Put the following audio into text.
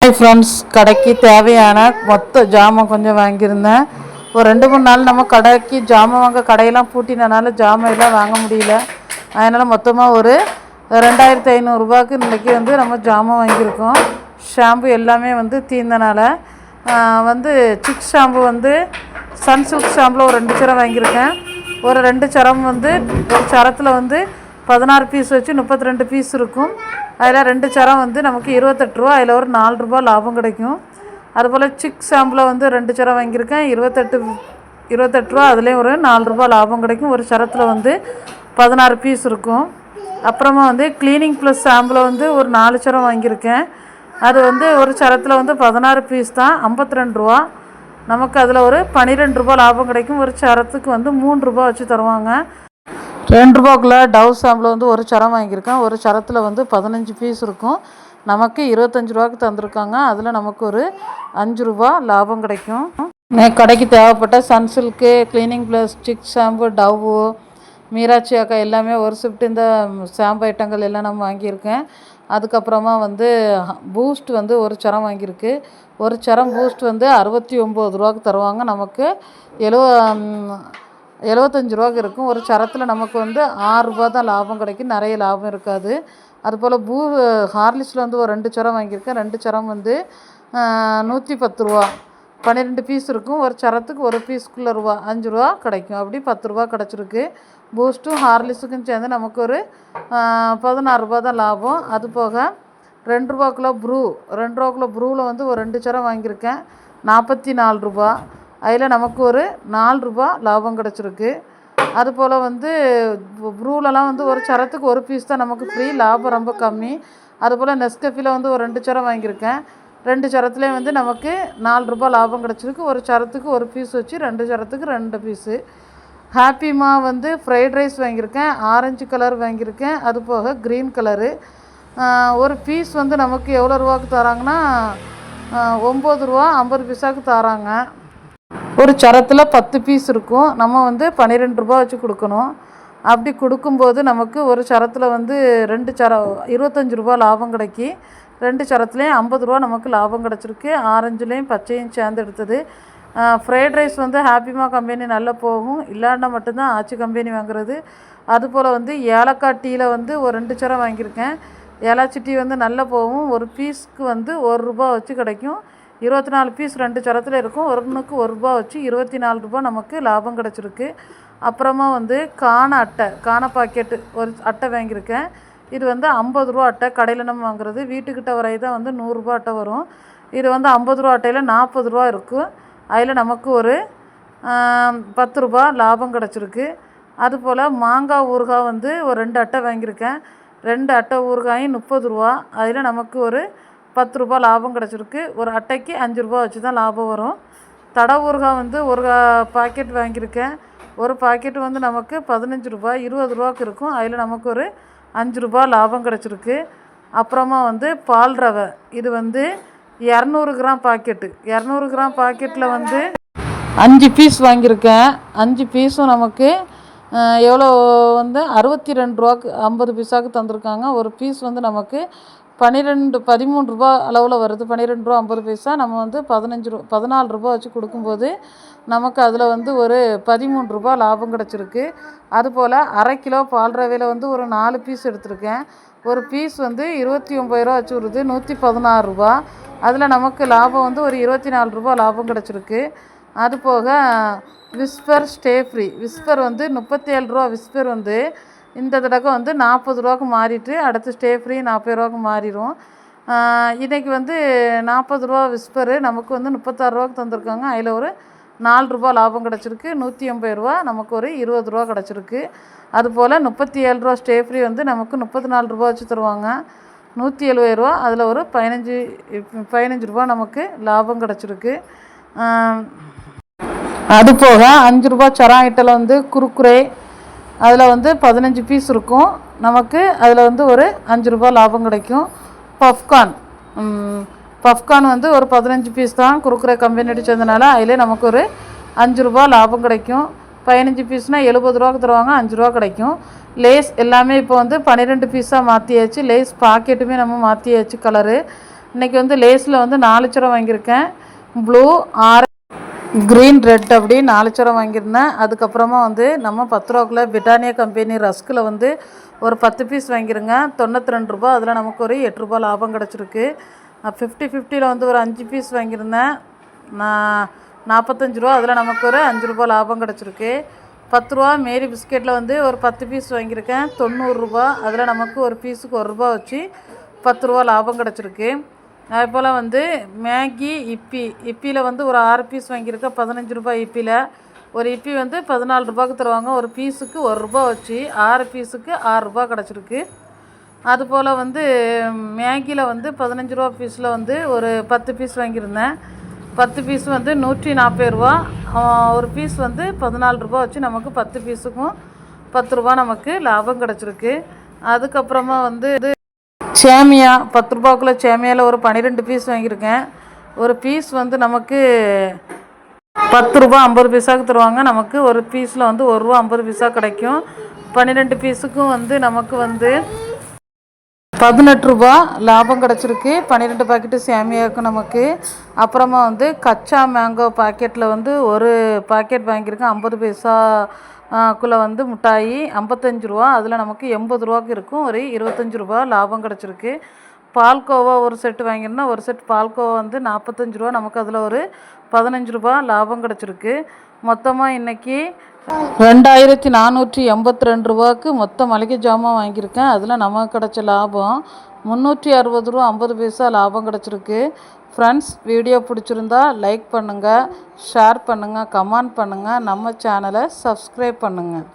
Hi friends, கடைக்கு தேவையான மொத்த ஜாமான் கொஞ்சம் வாங்கியிருந்தேன். ஒரு 2-3 நாள் நம்ம கடைக்கு ஜாமான் வாங்க கடையெல்லாம் பூட்டினனால ஜாமான் எல்லாம் வாங்க முடியல. அதனால் மொத்தமாக ஒரு 2500 ரூபாய்க்கு இன்றைக்கி நம்ம ஜாமான் வாங்கியிருக்கோம். ஷாம்பு எல்லாமே தீர்ந்தனால சிக் ஷாம்பு சன்சில்க் ஷாம்பில் ஒரு 2 சரம் வாங்கியிருக்கேன். ஒரு 2 சரம் ஒரு சரத்தில் 16 பீஸ் வச்சு 32 பீஸ் இருக்கும். அதில் 2 சரம் நமக்கு 28 ரூபா, அதில் ஒரு 4 ரூபா லாபம் கிடைக்கும். அதுபோல் சிக் ஷாம்பில் 2 சரம் வாங்கியிருக்கேன், 28 ரூபா, அதுலேயும் ஒரு 4 ரூபா லாபம் கிடைக்கும். ஒரு சரத்தில் 16 பீஸ் இருக்கும். அப்புறமா க்ளீனிங் ப்ளஸ் ஷாம்பில் ஒரு 4 சரம் வாங்கியிருக்கேன். அது ஒரு சரத்தில் 16 பீஸ் தான், 52 ரூபா. நமக்கு அதில் ஒரு 12 ரூபா லாபம் கிடைக்கும். ஒரு சரத்துக்கு 3 ரூபா வச்சு தருவாங்க. 2 ரூபாக்குள்ளே டவ் ஷாம்பில் ஒரு சரம் வாங்கியிருக்கேன். ஒரு சரத்தில் 15 பீஸ் இருக்கும். நமக்கு 25 ரூபாய்க்கு தந்திருக்காங்க. அதில் நமக்கு ஒரு 5 ரூபா லாபம் கிடைக்கும். கடைக்கு தேவைப்பட்ட Sunsilk, clinic plus, Chik shampoo, Dove, மீராட்சி அக்கா எல்லாமே ஒரு ஷிஃப்ட் இந்த ஷாம்பு ஐட்டங்கள் எல்லாம் நம்ம வாங்கியிருக்கேன். அதுக்கப்புறமா பூஸ்ட் ஒரு சரம் வாங்கியிருக்கு. ஒரு சரம் பூஸ்ட் 69 ரூபாய்க்கு தருவாங்க. நமக்கு 75 ரூபாய்க்கு இருக்கும். ஒரு சரத்தில் நமக்கு 6 ரூபா தான் லாபம் கிடைக்கும், நிறைய லாபம் இருக்காது. அதுபோல் ஹார்லிக்ஸில் ஒரு 2 சரம் வாங்கியிருக்கேன். 2 சரம் 110 ரூபா, 12 பீஸ் இருக்கும். ஒரு சரத்துக்கு ஒரு பீஸ்க்குள்ள 5 ரூபா கிடைக்கும். அப்படி 10 ரூபா கிடச்சிருக்கு. பூஸ்ட்டும் ஹார்லிக்ஸுக்கும் சேர்ந்து நமக்கு ஒரு 16 ரூபா தான் லாபம். அது போக 2 ரூபாக்குள்ள ப்ரூவில் ஒரு 2 சரம் வாங்கியிருக்கேன், 44 ரூபா. அதில் நமக்கு ஒரு 4 ரூபா லாபம் கிடச்சிருக்கு. அதுபோல் ப்ரூலெலாம் ஒரு சரத்துக்கு ஒரு பீஸ் தான் நமக்கு ஃப்ரீ, லாபம் ரொம்ப கம்மி. அதுபோல் நெஸ்கஃபியில் ஒரு 2 சரம் வாங்கியிருக்கேன். 2 சரத்துலேயும் நமக்கு 4 ரூபா லாபம் கிடச்சிருக்கு. ஒரு சரத்துக்கு ஒரு பீஸ் வச்சு 2 சரத்துக்கு 2 பீஸு. ஹாப்பிமா ஃப்ரைட் ரைஸ் வாங்கியிருக்கேன், ஆரஞ்சு கலர் வாங்கியிருக்கேன். அது போக க்ரீன் கலரு. ஒரு பீஸ் நமக்கு எவ்வளோ ரூபாய்க்கு தராங்கன்னா 9 ரூபா 50 பைசாவுக்கு தராங்க. ஒரு சரத்தில் 10 பீஸ் இருக்கும். நம்ம 12 ரூபா வச்சு கொடுக்கணும். அப்படி கொடுக்கும்போது நமக்கு ஒரு சரத்தில் 2 சரம் 25 ரூபா லாபம் கிடைக்கி. 2 சரத்துலேயும் 50 ரூபா நமக்கு லாபம் கிடச்சிருக்கு. ஆரஞ்சுலேயும் பச்சையும் சேர்ந்து எடுத்தது. ஃப்ரைட் ரைஸ் ஹாப்பிமா கம்பெனி நல்லா போகும், இல்லாண்டா மட்டும்தான் ஆச்சி கம்பெனி வாங்குறது. அதுபோல் ஏலக்காய் டீயில் ஒரு 2 சரம் வாங்கியிருக்கேன். ஏலாச்சி டீ நல்லா போகும். ஒரு பீஸ்க்கு 1 ரூபா வச்சு கிடைக்கும். 24 பீஸ் 2 சரத்தில் இருக்கும். ஒன்றுக்கு 1 ரூபா வச்சு 24 ரூபா நமக்கு லாபம் கிடச்சிருக்கு. அப்புறமா காண பாக்கெட்டு ஒரு அட்டை வாங்கியிருக்கேன். இது 50 ரூபா அட்டை. கடையில் நம்ம வாங்குறது வீட்டுக்கிட்ட வரை தான் 100 ரூபா அட்டை வரும். இது 50 ரூபா அட்டையில் 40 ரூபா இருக்கும். அதில் நமக்கு ஒரு 10 ரூபா லாபம் கிடச்சிருக்கு. அதுபோல் மாங்காய் ஊறுகாய் ஒரு 2 அட்டை வாங்கியிருக்கேன். 2 அட்டை ஊறுகாயும் 30 ரூபா. அதில் நமக்கு ஒரு 10 ரூபா லாபம் கிடச்சிருக்கு. ஒரு அட்டைக்கு 5 ரூபா வச்சு தான் லாபம் வரும். தடை ஊறுகாய் ஒரு பாக்கெட் வாங்கியிருக்கேன். ஒரு பாக்கெட்டு நமக்கு 15 ரூபா, 20 ரூபாய்க்கு இருக்கும். அதில் நமக்கு ஒரு 5 ரூபா லாபம் கிடச்சிருக்கு. அப்புறமா பால் ரவை, இது 200 கிராம் பாக்கெட்டு. 200 கிராம் பாக்கெட்டில் 5 பீஸ் வாங்கியிருக்கேன். 5 பீஸும் நமக்கு எவ்வளோ 62 ரூபாய்க்கு 50 பைசாவுக்கு தந்திருக்காங்க. ஒரு பீஸ் நமக்கு 13 ரூபா அளவில் வருது. 12 ரூபா 50 பைசா. நம்ம 14 ரூபா வச்சு கொடுக்கும்போது நமக்கு அதில் ஒரு 13 ரூபா லாபம் கிடச்சிருக்கு. அதுபோல் அரை கிலோ பால் ரவையில் ஒரு 4 பீஸ் எடுத்திருக்கேன். ஒரு பீஸ் 29 ரூபா வச்சு வருது, 116 ரூபா. அதில் நமக்கு லாபம் ஒரு 24 ரூபா லாபம் கிடச்சிருக்கு. அதுபோக விஸ்பர் ஸ்டே ஃப்ரீ, விஸ்பர் 37 ரூபா. விஸ்பர் இந்த தடவை 40 ரூபாய்க்கு மாறிட்டு அடுத்து ஸ்டே ஃப்ரீ 40 ரூபாய்க்கு மாறிடும். இன்றைக்கி 40 ரூபா விஸ்பரு நமக்கு 36 ரூபாய்க்கு தந்திருக்காங்க. அதில் ஒரு 4 ரூபா லாபம் கிடச்சிருக்கு. 180 ரூபா, நமக்கு ஒரு 20 ரூபா கிடச்சிருக்கு. அதுபோல் 37 ரூபா ஸ்டே ஃப்ரீ நமக்கு 34 ரூபா வச்சு தருவாங்க, 170 ரூபா. அதில் ஒரு 15 ரூபா நமக்கு லாபம் கிடச்சிருக்கு. அதுபோக 5 ரூபா சரம் ஐட்டில் குறுக்குரே, அதில் 15 பீஸ் இருக்கும். நமக்கு அதில் ஒரு 5 ரூபா லாபம் கிடைக்கும். பஃப்கார்ன் ஒரு 15 பீஸ் தான், குறுக்குரே கம்பெனி அடித்ததுனால அதில் நமக்கு ஒரு 5 ரூபா லாபம் கிடைக்கும். 15 பீஸ்னால் 70 ரூபாய்க்கு தருவாங்க, 5 ரூபா கிடைக்கும். லேஸ் எல்லாமே இப்போ 12 பீஸாக மாற்றியாச்சு. லேஸ் பாக்கெட்டுமே நம்ம மாற்றியாச்சு கலரு. இன்றைக்கி வந்து லேஸில் வந்து 4 சரம் வாங்கியிருக்கேன். ப்ளூ, ஆரஞ்சு, க்ரீன், ரெட் அப்படி 4 சரம் வாங்கியிருந்தேன். அதுக்கப்புறமா வந்து நம்ம 10 ரூபாக்குள்ள பிரிட்டானியா கம்பெனி ரஸ்கில் வந்து ஒரு 10 பீஸ் வாங்கிருங்க. 92 ரூபா. அதில் நமக்கு ஒரு 8 ரூபா லாபம் கிடச்சிருக்கு. 50-50ல் வந்து ஒரு 5 பீஸ் வாங்கியிருந்தேன். நான் 45 ரூபா. அதில் நமக்கு ஒரு 5 ரூபா லாபம் கிடச்சிருக்கு. 10 ரூபா மேரி பிஸ்கெட்டில் வந்து ஒரு 10 பீஸ் வாங்கியிருக்கேன். 90 ரூபா. அதில் நமக்கு ஒரு பீஸுக்கு 1 ரூபா வச்சு 10 ரூபா லாபம் கிடச்சிருக்கு. அதுபோல் வந்து மேகி இப்பியில் வந்து ஒரு 6 பீஸ் வாங்கியிருக்கேன். 15 ரூபா இப்பியில். ஒரு இப்பி வந்து 14 ரூபாய்க்கு தருவாங்க. ஒரு பீஸுக்கு 1 ரூபா வச்சு 6 பீஸுக்கு 6 ரூபா கிடச்சிருக்கு. அதுபோல் வந்து மேகியில் வந்து 15 ரூபா பீஸில் வந்து ஒரு 10 பீஸ் வாங்கியிருந்தேன். 10 பீஸ் வந்து 140 ரூபா. ஒரு பீஸ் வந்து 14 ரூபா வச்சு நமக்கு 10 பீஸுக்கும் 10 ரூபா நமக்கு லாபம் கிடச்சிருக்கு. அதுக்கப்புறமா வந்து சேமியா 10 ரூபாக்குள்ளே சேமியாவில் ஒரு 12 பீஸ் வாங்கியிருக்கேன். ஒரு பீஸ் வந்து நமக்கு 10 ரூபா 50 பைசாவுக்கு தருவாங்க. நமக்கு ஒரு பீஸில் வந்து 1 ரூபா 50 பைசா கிடைக்கும். 12 பீஸுக்கும் வந்து நமக்கு வந்து 18 ரூபா லாபம் கிடச்சிருக்கு. 12 பாக்கெட்டு சேமியாவுக்கு நமக்கு. அப்புறமா வந்து கச்சா மேங்கோ பாக்கெட்டில் வந்து ஒரு பாக்கெட் வாங்கியிருக்கேன். 50 பைசாக்குள்ளே வந்து மிட்டாயி 55 ரூபா. அதில் நமக்கு 80 ரூபாய்க்கு இருக்கும். ஒரு 25 ரூபா லாபம் கிடச்சிருக்கு. பால்கோவா ஒரு செட்டு வாங்கியிருந்தேன். ஒரு செட் பால்கோவா வந்து 45 ரூபா. நமக்கு அதில் ஒரு 15 ரூபா லாபம் கிடச்சிருக்கு. மொத்தமாக இன்றைக்கி 2482 ரூபாய்க்கு மொத்த மளிகை ஜாமான் வாங்கியிருக்கேன். அதில் நமக்கு கிடச்ச லாபம் 360 ரூபா 50 பைசா லாபம் கிடச்சிருக்கு. ஃப்ரெண்ட்ஸ், வீடியோ பிடிச்சிருந்தா லைக் பண்ணுங்கள், ஷேர் பண்ணுங்கள், கமெண்ட் பண்ணுங்கள், நம்ம சேனலை சப்ஸ்கிரைப் பண்ணுங்கள்.